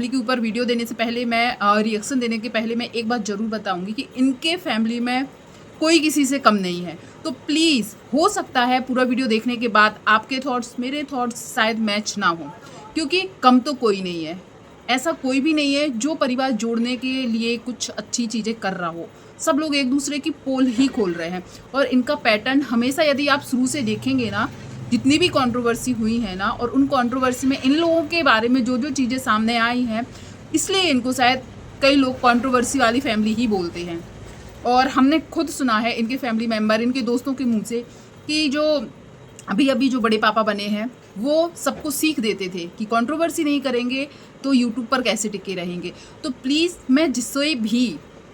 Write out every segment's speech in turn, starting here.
के ऊपर वीडियो देने से पहले मैं रिएक्शन देने के पहले मैं एक बात ज़रूर बताऊंगी कि इनके फैमिली में कोई किसी से कम नहीं है। तो प्लीज़, हो सकता है पूरा वीडियो देखने के बाद आपके थॉट्स मेरे थॉट्स शायद मैच ना हो, क्योंकि कम तो कोई नहीं है। ऐसा कोई भी नहीं है जो परिवार जोड़ने के लिए कुछ अच्छी चीज़ें कर रहा हो। सब लोग एक दूसरे की पोल ही खोल रहे हैं। और इनका पैटर्न हमेशा, यदि आप शुरू से देखेंगे ना, जितनी भी कंट्रोवर्सी हुई है ना, और उन कंट्रोवर्सी में इन लोगों के बारे में जो जो चीज़ें सामने आई हैं, इसलिए इनको शायद कई लोग कंट्रोवर्सी वाली फैमिली ही बोलते हैं। और हमने खुद सुना है इनके फैमिली मेम्बर, इनके दोस्तों के मुंह से, कि जो अभी अभी जो बड़े पापा बने हैं वो सबको सीख देते थे कि कंट्रोवर्सी नहीं करेंगे तो यूट्यूब पर कैसे टिके रहेंगे। तो प्लीज़, मैं जिससे भी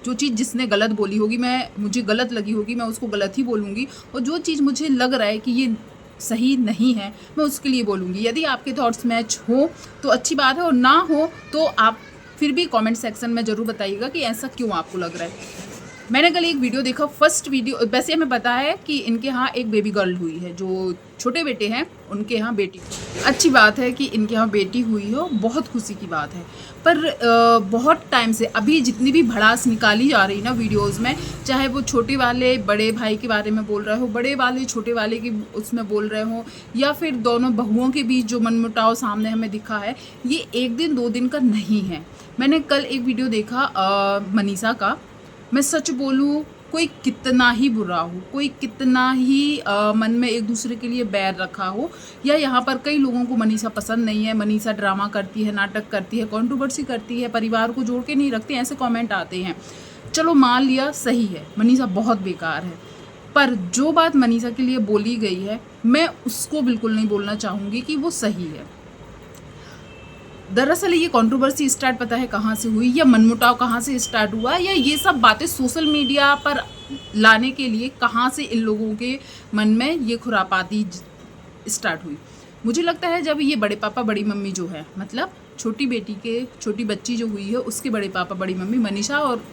जो चीज़ जिसने गलत बोली होगी, मुझे गलत लगी होगी, मैं उसको गलत ही बोलूँगी। और जो चीज़ मुझे लग रहा है कि ये सही नहीं है, मैं उसके लिए बोलूँगी। यदि आपके थॉट्स मैच हो तो अच्छी बात है, और ना हो तो आप फिर भी कमेंट सेक्शन में ज़रूर बताइएगा कि ऐसा क्यों आपको लग रहा है। मैंने कल एक वीडियो देखा, फर्स्ट वीडियो, वैसे हमें पता है कि इनके यहाँ एक बेबी गर्ल हुई है, जो छोटे बेटे हैं उनके यहाँ बेटी। अच्छी बात है कि इनके यहाँ बेटी हुई हो, बहुत खुशी की बात है। पर बहुत टाइम से अभी जितनी भी भड़ास निकाली जा रही ना वीडियोस में, चाहे वो छोटे वाले बड़े भाई के बारे में बोल रहे हो, बड़े वाले छोटे वाले की उसमें बोल रहे हो, या फिर दोनों बहुओं के बीच जो मनमुटाव सामने हमें दिखा है, ये एक दिन दो दिन का नहीं है। मैंने कल एक वीडियो देखा मनीषा का। मैं सच बोलूँ, कोई कितना ही बुरा हो, कोई कितना ही मन में एक दूसरे के लिए बैर रखा हो, या यहाँ पर कई लोगों को मनीषा पसंद नहीं है, मनीषा ड्रामा करती है, नाटक करती है, कंट्रोवर्सी करती है, परिवार को जोड़ के नहीं रखती, ऐसे कमेंट आते हैं। चलो मान लिया, सही है, मनीषा बहुत बेकार है। पर जो बात मनीषा के लिए बोली गई है, मैं उसको बिल्कुल नहीं बोलना चाहूँगी कि वो सही है। दरअसल ये कंट्रोवर्सी स्टार्ट पता है कहाँ से हुई, या मनमुटाव कहाँ से स्टार्ट हुआ, या ये सब बातें सोशल मीडिया पर लाने के लिए कहाँ से इन लोगों के मन में ये खुरापाती स्टार्ट हुई। मुझे लगता है जब ये बड़े पापा बड़ी मम्मी जो है, मतलब छोटी बच्ची जो हुई है उसके बड़े पापा बड़ी मम्मी मनीषा और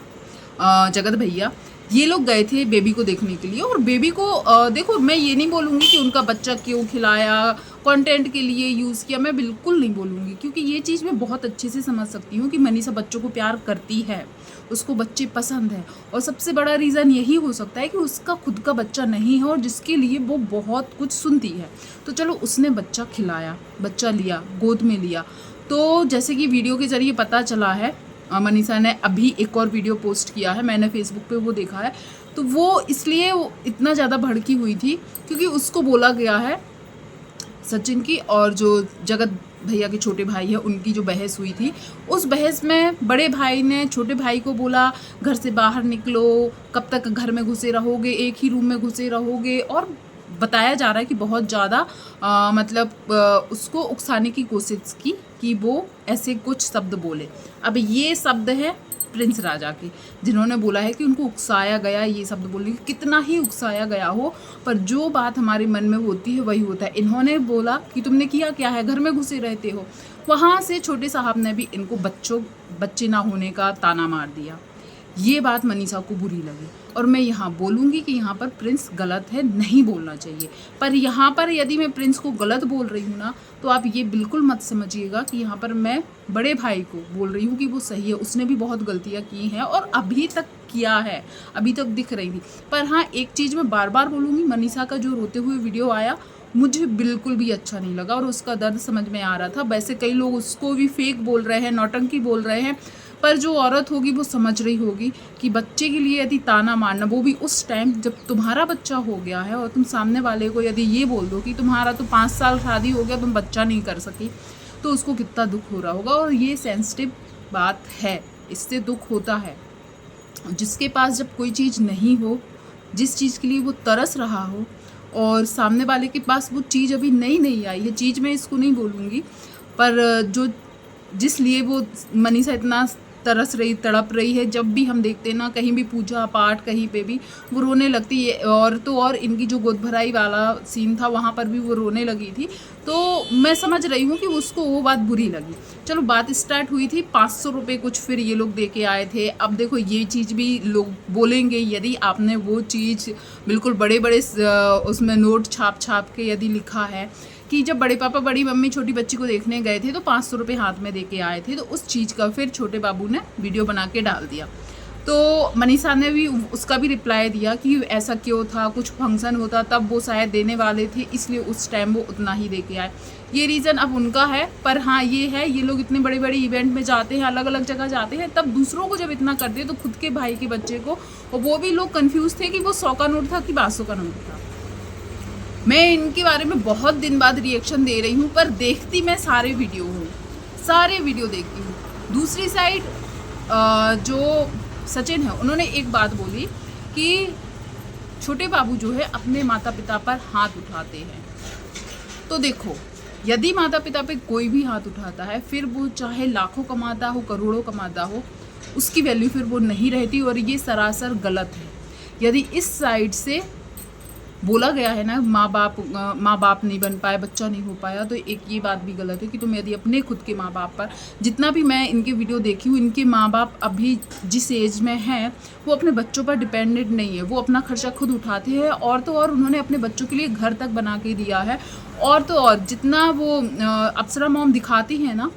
जगत भैया, ये लोग गए थे बेबी को देखने के लिए। और बेबी को देखो, मैं ये नहीं बोलूँगी कि उनका बच्चा क्यों खिलाया, कंटेंट के लिए यूज़ किया, मैं बिल्कुल नहीं बोलूँगी, क्योंकि ये चीज़ मैं बहुत अच्छे से समझ सकती हूँ कि मनीषा बच्चों को प्यार करती है, उसको बच्चे पसंद हैं। और सबसे बड़ा रीज़न यही हो सकता है कि उसका खुद का बच्चा नहीं है, और जिसके लिए वो बहुत कुछ सुनती है। तो चलो, उसने बच्चा खिलाया, बच्चा लिया, गोद में लिया। तो जैसे कि वीडियो के ज़रिए पता चला है, मनीषा ने अभी एक और वीडियो पोस्ट किया है, मैंने फेसबुक पे वो देखा है। तो वो इसलिए इतना ज़्यादा भड़की हुई थी क्योंकि उसको बोला गया है, सचिन की और जो जगत भैया के छोटे भाई है उनकी जो बहस हुई थी, उस बहस में बड़े भाई ने छोटे भाई को बोला, घर से बाहर निकलो, कब तक घर में घुसे रहोगे, एक ही रूम में घुसे रहोगे। और बताया जा रहा है कि बहुत ज़्यादा उसको उकसाने की कोशिश की कि वो ऐसे कुछ शब्द बोले। अब ये शब्द है प्रिंस राजा के, जिन्होंने बोला है कि उनको उकसाया गया, ये शब्द बोलने की। कितना ही उकसाया गया हो, पर जो बात हमारे मन में होती है वही होता है। इन्होंने बोला कि तुमने किया क्या है, घर में घुसे रहते हो। वहाँ से छोटे साहब ने भी इनको बच्चे ना होने का ताना मार दिया। ये बात मनीषा को बुरी लगी, और मैं यहाँ बोलूँगी कि यहाँ पर प्रिंस गलत है, नहीं बोलना चाहिए। पर यहाँ पर यदि मैं प्रिंस को गलत बोल रही हूँ ना, तो आप ये बिल्कुल मत समझिएगा कि यहाँ पर मैं बड़े भाई को बोल रही हूँ कि वो सही है। उसने भी बहुत गलतियाँ की हैं और अभी तक किया है, अभी तक दिख रही थी। पर हाँ, एक चीज़ मैं बार बार बोलूँगी, मनीषा का जो रोते हुए वीडियो आया, मुझे बिल्कुल भी अच्छा नहीं लगा, और उसका दर्द समझ में आ रहा था। वैसे कई लोग उसको भी फेक बोल रहे हैं, नौटंकी बोल रहे हैं, पर जो औरत होगी वो समझ रही होगी कि बच्चे के लिए यदि ताना मारना, वो भी उस टाइम जब तुम्हारा बच्चा हो गया है, और तुम सामने वाले को यदि ये बोल दो कि तुम्हारा तो 5 साल शादी हो गया, तुम बच्चा नहीं कर सकी, तो उसको कितना दुख हो रहा होगा। और ये सेंसिटिव बात है, इससे दुख होता है। जिसके पास जब कोई चीज़ नहीं हो, जिस चीज़ के लिए वो तरस रहा हो, और सामने वाले के पास वो चीज़ अभी नहीं आई है, चीज़ मैं इसको नहीं बोलूँगी, पर जो जिस लिए वो मनीषा इतना तरस रही, तड़प रही है, जब भी हम देखते हैं ना, कहीं भी पूजा पाठ, कहीं पे भी वो रोने लगती है। और तो और इनकी जो गोद भराई वाला सीन था, वहाँ पर भी वो रोने लगी थी। तो मैं समझ रही हूँ कि उसको वो बात बुरी लगी। चलो, बात स्टार्ट हुई थी 500 रुपये कुछ, फिर ये लोग दे के आए थे। अब देखो, ये चीज़ भी लोग बोलेंगे, यदि आपने वो चीज़ बिल्कुल बड़े बड़े उसमें नोट छाप के यदि लिखा है कि जब बड़े पापा बड़ी मम्मी छोटी बच्ची को देखने गए थे तो 500 रुपये हाथ में दे के आए थे, तो उस चीज़ का फिर छोटे बाबू ने वीडियो बना के डाल दिया। तो मनीषा ने भी उसका भी रिप्लाई दिया कि ऐसा क्यों था, कुछ फंक्शन होता तब वो शायद देने वाले थे, इसलिए उस टाइम वो उतना ही दे के आए। ये रीज़न अब उनका है, पर हाँ ये है, ये लोग इतने बड़े बड़े इवेंट में जाते हैं, अलग अलग जगह जाते हैं, तब दूसरों को जब इतना कर दिए तो खुद के भाई के बच्चे को, और वो भी लोग कंफ्यूज थे कि वो 100 का नोट था कि 500 का नोट था। मैं इनके बारे में बहुत दिन बाद रिएक्शन दे रही हूँ, पर देखती मैं सारे वीडियो हूँ, सारे वीडियो देखती हूँ। दूसरी साइड जो सचिन है, उन्होंने एक बात बोली कि छोटे बाबू जो है अपने माता पिता पर हाथ उठाते हैं। तो देखो, यदि माता पिता पे कोई भी हाथ उठाता है, फिर वो चाहे लाखों कमाता हो, करोड़ों कमाता हो, उसकी वैल्यू फिर वो नहीं रहती, और ये सरासर गलत है। यदि इस साइड से बोला गया है ना, माँ बाप नहीं बन पाए, बच्चा नहीं हो पाया, तो एक ये बात भी गलत है कि तुम यदि अपने खुद के माँ बाप पर, जितना भी मैं इनके वीडियो देखी हूँ, इनके माँ बाप अभी जिस एज में हैं वो अपने बच्चों पर डिपेंडेंट नहीं है, वो अपना खर्चा खुद उठाते हैं, और तो और उन्होंने अपने बच्चों के लिए घर तक बना के दिया है। और तो और जितना वो अप्सरा मॉम दिखाती है ना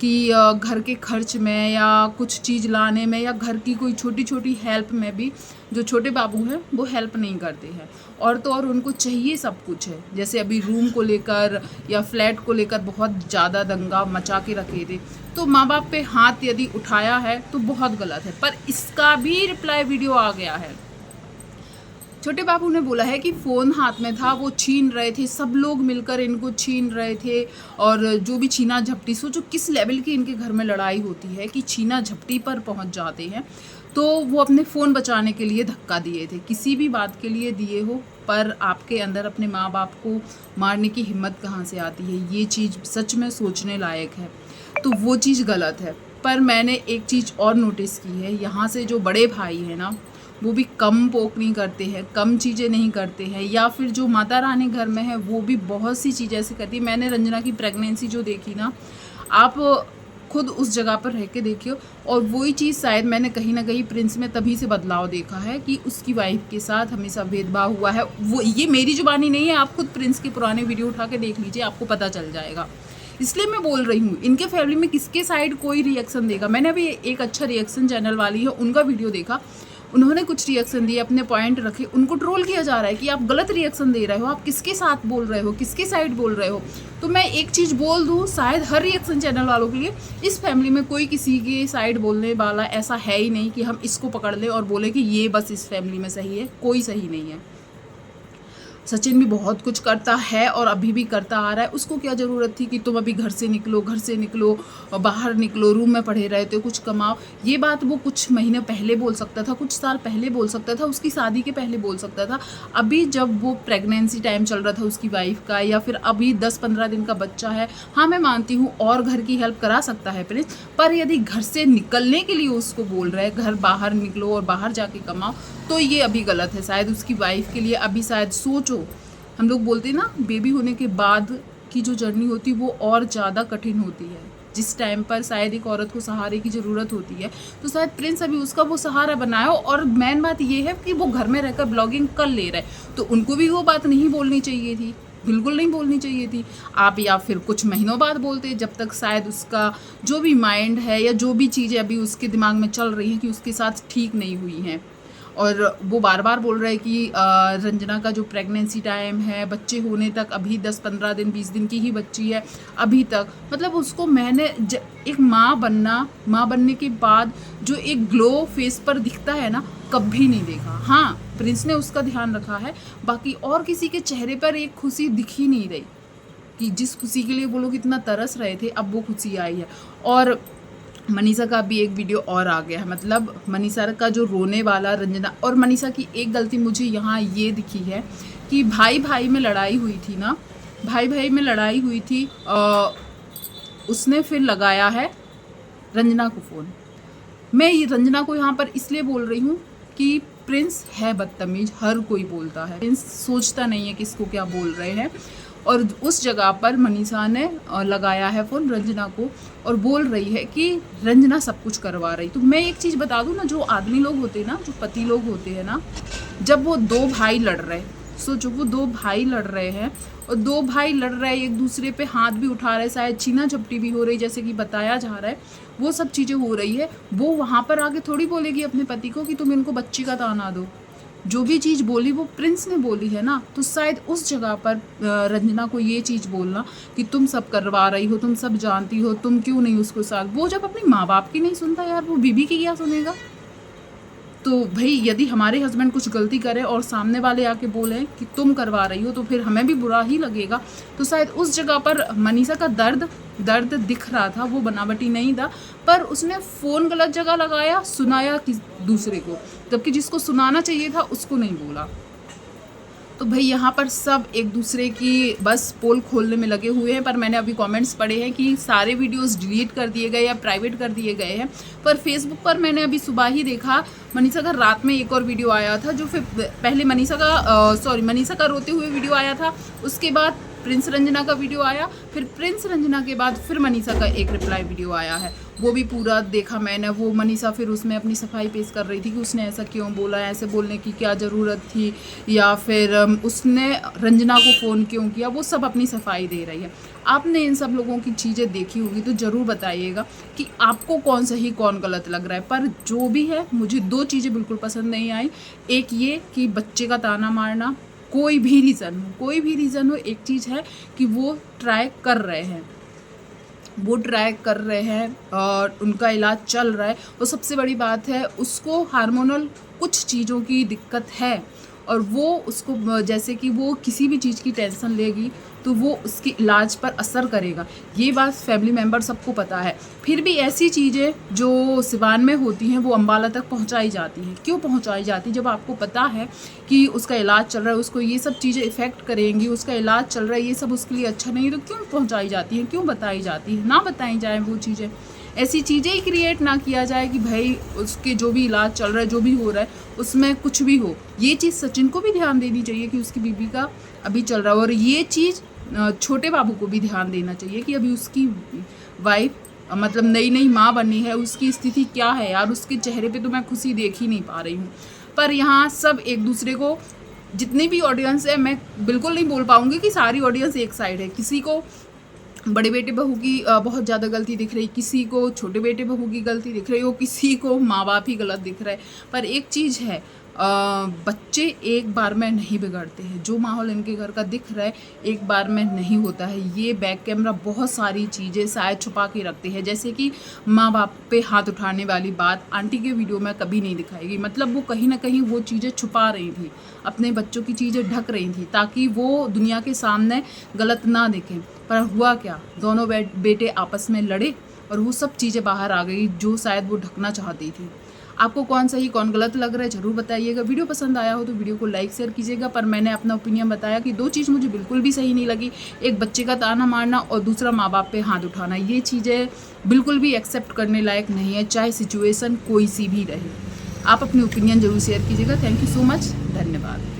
कि घर के खर्च में या कुछ चीज़ लाने में या घर की कोई छोटी छोटी हेल्प में भी जो छोटे बाबू हैं वो हेल्प नहीं करते हैं, और तो और उनको चाहिए सब कुछ है। जैसे अभी रूम को लेकर या फ्लैट को लेकर बहुत ज़्यादा दंगा मचा के रखे थे, तो माँ बाप पे हाथ यदि उठाया है तो बहुत गलत है। पर इसका भी रिप्लाई वीडियो आ गया है। छोटे बाबू ने बोला है कि फ़ोन हाथ में था, वो छीन रहे थे, सब लोग मिलकर इनको छीन रहे थे, और जो भी छीना झपटी, सोचो किस लेवल की इनके घर में लड़ाई होती है कि छीना झपटी पर पहुंच जाते हैं। तो वो अपने फ़ोन बचाने के लिए धक्का दिए थे, किसी भी बात के लिए दिए हो, पर आपके अंदर अपने माँ बाप को मारने की हिम्मत कहाँ से आती है? ये चीज़ सच में सोचने लायक है। तो वो चीज़ गलत है। पर मैंने एक चीज़ और नोटिस की है, यहाँ से जो बड़े भाई हैं ना, वो भी कम पोक नहीं करते हैं, कम चीज़ें नहीं करते हैं, या फिर जो माता रानी घर में है वो भी बहुत सी चीज़ें ऐसे करती है। मैंने रंजना की प्रेगनेंसी जो देखी ना, आप खुद उस जगह पर रह के देखियो, और वही चीज़ शायद मैंने कहीं ना कहीं प्रिंस में तभी से बदलाव देखा है कि उसकी वाइफ के साथ हमेशा भेदभाव हुआ है। वो ये मेरी जुबानी नहीं है, आप खुद प्रिंस के पुराने वीडियो उठा के देख लीजिए, आपको पता चल जाएगा। इसलिए मैं बोल रही हूँ, इनके फैमिली में किसके साइड कोई रिएक्शन देगा। मैंने अभी एक अच्छा रिएक्शन चैनल वाली है उनका वीडियो देखा, उन्होंने कुछ रिएक्शन दिए, अपने पॉइंट रखे, उनको ट्रोल किया जा रहा है कि आप गलत रिएक्शन दे रहे हो, आप किसके साथ बोल रहे हो, किसके साइड बोल रहे हो। तो मैं एक चीज़ बोल दूँ, शायद हर रिएक्शन चैनल वालों के लिए, इस फैमिली में कोई किसी के साइड बोलने वाला ऐसा है ही नहीं कि हम इसको पकड़ लें और बोले कि ये बस इस फैमिली में सही है। कोई सही नहीं है। सचिन भी बहुत कुछ करता है और अभी भी करता आ रहा है। उसको क्या ज़रूरत थी कि तुम अभी घर से निकलो, बाहर निकलो, रूम में पड़े रहते हो, कुछ कमाओ। ये बात वो कुछ महीने पहले बोल सकता था, कुछ साल पहले बोल सकता था, उसकी शादी के पहले बोल सकता था। अभी जब वो प्रेगनेंसी टाइम चल रहा था उसकी वाइफ का, या फिर अभी 10-15 दिन का बच्चा है, हाँ मैं मानती हूँ और घर की हेल्प करा सकता है प्रिंस, पर यदि घर से निकलने के लिए उसको बोल रहा है घर बाहर निकलो और बाहर जाके कमाओ, तो ये अभी गलत है। शायद उसकी वाइफ के लिए अभी शायद सोचो, हम लोग बोलते हैं ना, बेबी होने के बाद की जो जर्नी होती है वो और ज़्यादा कठिन होती है। जिस टाइम पर शायद एक औरत को सहारे की ज़रूरत होती है, तो शायद प्रिंस अभी उसका वो सहारा बनाया। और मेन बात ये है कि वो घर में रहकर ब्लॉगिंग कर ले रहा है, तो उनको भी वो बात नहीं बोलनी चाहिए थी, बिल्कुल नहीं बोलनी चाहिए थी आप, या फिर कुछ महीनों बाद बोलते, जब तक शायद उसका जो भी माइंड है या जो भी चीज़ें अभी उसके दिमाग में चल रही हैं कि उसके साथ ठीक नहीं हुई हैं। और वो बार बार बोल रहा है कि रंजना का जो प्रेगनेंसी टाइम है, बच्चे होने तक अभी 10-15 दिन 20 दिन की ही बच्ची है अभी तक, मतलब उसको मैंने एक माँ बनने के बाद जो एक ग्लो फेस पर दिखता है ना, कभी नहीं देखा। हाँ, प्रिंस ने उसका ध्यान रखा है, बाकी और किसी के चेहरे पर एक खुशी दिख ही नहीं रही कि जिस खुशी के लिए वो लोग इतना तरस रहे थे, अब वो खुशी आई है। और मनीषा का भी एक वीडियो और आ गया है, मतलब मनीषा का जो रोने वाला रंजना, और मनीषा की एक गलती मुझे यहाँ ये दिखी है कि भाई भाई में लड़ाई हुई थी ना, उसने फिर लगाया है रंजना को फ़ोन। मैं ये रंजना को यहाँ पर इसलिए बोल रही हूँ कि प्रिंस है बदतमीज, हर कोई बोलता है, प्रिंस सोचता नहीं है किसको क्या बोल रहे हैं। और उस जगह पर मनीषा ने लगाया है फ़ोन रंजना को और बोल रही है कि रंजना सब कुछ करवा रही। तो मैं एक चीज़ बता दूँ ना, जो आदमी लोग होते हैं ना, जो पति लोग होते हैं ना, जब वो दो भाई लड़ रहे, सोचो वो दो भाई लड़ रहे हैं और दो भाई लड़ रहे हैं, एक दूसरे पे हाथ भी उठा रहे हैं, शायद छीना झपटी भी हो रही जैसे कि बताया जा रहा है, वो सब चीज़ें हो रही है। वो वहाँ पर आगे थोड़ी बोलेगी अपने पति को कि तुम इनको बच्ची का ताना दो। जो भी चीज़ बोली वो प्रिंस ने बोली है ना, तो शायद उस जगह पर रंजना को ये चीज़ बोलना कि तुम सब करवा रही हो, तुम सब जानती हो, तुम क्यों नहीं उसको साथ। वो जब अपनी माँ बाप की नहीं सुनता यार, वो बीबी की क्या सुनेगा। तो भाई यदि हमारे हस्बैंड कुछ गलती करें और सामने वाले आके बोलें कि तुम करवा रही हो, तो फिर हमें भी बुरा ही लगेगा। तो शायद उस जगह पर मनीषा का दर्द दिख रहा था, वो बनावटी नहीं था, पर उसने फ़ोन गलत जगह लगाया, सुनाया किस दूसरे को, जबकि जिसको सुनाना चाहिए था उसको नहीं बोला। तो भाई यहाँ पर सब एक दूसरे की बस पोल खोलने में लगे हुए हैं। पर मैंने अभी कमेंट्स पढ़े हैं कि सारे वीडियोस डिलीट कर दिए गए या प्राइवेट कर दिए गए हैं। पर फेसबुक पर मैंने अभी सुबह ही देखा, मनीषा का रात में एक और वीडियो आया था, जो फिर पहले मनीषा का रोते हुए वीडियो आया था, उसके बाद प्रिंस रंजना का वीडियो आया, फिर प्रिंस रंजना के बाद फिर मनीषा का एक रिप्लाई वीडियो आया है, वो भी पूरा देखा मैंने। वो मनीषा फिर उसमें अपनी सफाई पेश कर रही थी कि उसने ऐसा क्यों बोला, ऐसे बोलने की क्या ज़रूरत थी, या फिर उसने रंजना को फ़ोन क्यों किया, वो सब अपनी सफाई दे रही है। आपने इन सब लोगों की चीज़ें देखी होगी तो ज़रूर बताइएगा कि आपको कौन सही कौन गलत लग रहा है। पर जो भी है, मुझे दो चीज़ें बिल्कुल पसंद नहीं आई। एक ये कि बच्चे का ताना मारना, कोई भी रीज़न हो, एक चीज़ है कि वो ट्राई कर रहे हैं और उनका इलाज चल रहा है। और सबसे बड़ी बात है, उसको हार्मोनल कुछ चीज़ों की दिक्कत है और वो उसको जैसे कि वो किसी भी चीज़ की टेंशन लेगी तो वो उसके इलाज पर असर करेगा। ये बात फैमिली मेम्बर सबको पता है। फिर भी ऐसी चीज़ें जो सिवान में होती हैं वो अम्बाला तक पहुंचाई जाती हैं। क्यों पहुंचाई जाती? जब आपको पता है कि उसका इलाज चल रहा है, उसको ये सब चीज़ें इफ़ेक्ट करेंगी, उसका इलाज चल रहा है, ये सब उसके लिए अच्छा नहीं है, तो क्यों पहुँचाई जाती हैं, क्यों बताई जाती है? ना बताई जाए वो चीज़ें, ऐसी चीज़ें ही क्रिएट ना किया जाए कि भाई उसके जो भी इलाज चल रहा है, जो भी हो रहा है, उसमें कुछ भी हो। ये चीज़ सचिन को भी ध्यान देनी चाहिए कि उसकी बीबी का अभी चल रहा है, और ये चीज़ छोटे बाबू को भी ध्यान देना चाहिए कि अभी उसकी वाइफ मतलब नई माँ बनी है, उसकी स्थिति क्या है यार। उसके चेहरे पे तो मैं खुशी देख ही नहीं पा रही हूँ। पर यहाँ सब एक दूसरे को, जितनी भी ऑडियंस है, मैं बिल्कुल नहीं बोल पाऊँगी कि सारी ऑडियंस एक साइड है। किसी को बड़े बेटे बहू की बहुत ज़्यादा गलती दिख रही, किसी को छोटे बेटे बहू की गलती दिख रही हो, किसी को माँ बाप ही गलत दिख रहा है। पर एक चीज़ है, बच्चे एक बार में नहीं बिगड़ते हैं। जो माहौल इनके घर का दिख रहा है एक बार में नहीं होता है। ये बैक कैमरा बहुत सारी चीज़ें शायद छुपा के रखते हैं, जैसे कि माँ बाप पे हाथ उठाने वाली बात आंटी के वीडियो में कभी नहीं दिखाएगी। मतलब वो कहीं ना कहीं वो चीज़ें छुपा रही थी, अपने बच्चों की चीज़ें ढक रही थी ताकि वो दुनिया के सामने गलत ना दिखें। पर हुआ क्या, दोनों बेटे आपस में लड़े और वो सब चीज़ें बाहर आ गई जो शायद वो ढकना चाहती थी। आपको कौन सही कौन गलत लग रहा है ज़रूर बताइएगा। वीडियो पसंद आया हो तो वीडियो को लाइक शेयर कीजिएगा। पर मैंने अपना ओपिनियन बताया कि दो चीज़ मुझे बिल्कुल भी सही नहीं लगी, एक बच्चे का ताना मारना और दूसरा माँ बाप पे हाथ उठाना। ये चीज़ें बिल्कुल भी एक्सेप्ट करने लायक नहीं है, चाहे सिचुएशन कोई सी भी रहे। आप अपनी ओपिनियन ज़रूर शेयर कीजिएगा। थैंक यू सो मच, धन्यवाद।